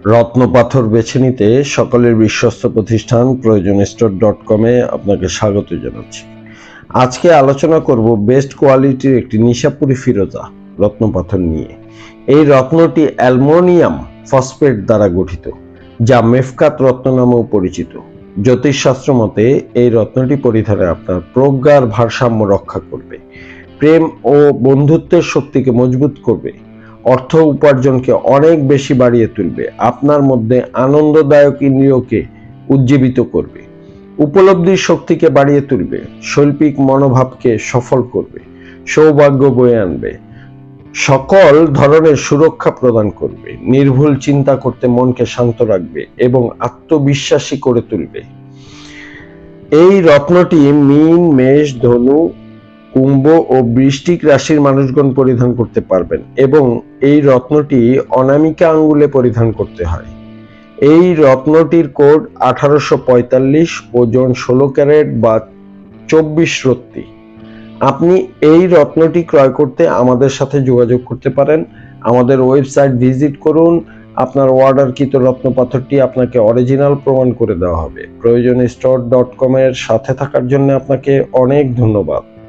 রত্নপাথর বেছে নিতে সকলের বিশ্বস্ত প্রতিষ্ঠান proyojonstore.com-এ আপনাকে স্বাগত জানাচ্ছি। আজকে আলোচনা করব বেস্ট কোয়ালিটির একটি নিশাপুরি ফিরোজা রত্নপাথর নিয়ে। এই রত্নটি অ্যালুমিনিয়াম ফসফেট দ্বারা গঠিত, যা মেফকাত রত্ন নামেও পরিচিত। জ্যোতিষশাস্ত্র মতে এই রত্নটি পরিধানে আপনার প্রজ্ঞার ভারসাম্য রক্ষা করবে, প্রেম ও বন্ধুত্বের শক্তিকে মজবুত করবে, অর্থ উপার্জনকে অনেক বেশি বাড়িয়ে তুলবে, আপনার মধ্যে আনন্দদায়ক ইন্দ্রিয়কে উজ্জীবিত করবে, উপলব্ধির শক্তিকে বাড়িয়ে তুলবে, শৈল্পিক মনোভাবকে সফল করবে, সৌভাগ্য বয়ে আনবে, সকল ধরনের সুরক্ষা প্রদান করবে, নির্ভুল চিন্তা করতে মনকে শান্ত রাখবে এবং আত্মবিশ্বাসী করে তুলবে। এই রত্নটি মীন, মেষ, ধনু, কুম্ভ ও বৃশ্চিক রাশির মানুষগণ পরিধান করতে পারবেন এবং এই রত্নটি অনামিকা আঙ্গুলে পরিধান করতে হয়। এই রত্নটির কোড 1845, ওজন 16 ক্যারেট বা 24 রত্তি। আপনি এই রত্নটি ক্রয় করতে আমাদের সাথে যোগাযোগ করতে পারেন। আমাদের ওয়েবসাইট ভিজিট করুন। আপনার অর্ডারকৃত রত্নপাথরটি আপনাকে অরিজিনাল প্রমাণ করে দেওয়া হবে। proyojonstore.com-এর সাথে থাকার জন্য আপনাকে অনেক ধন্যবাদ।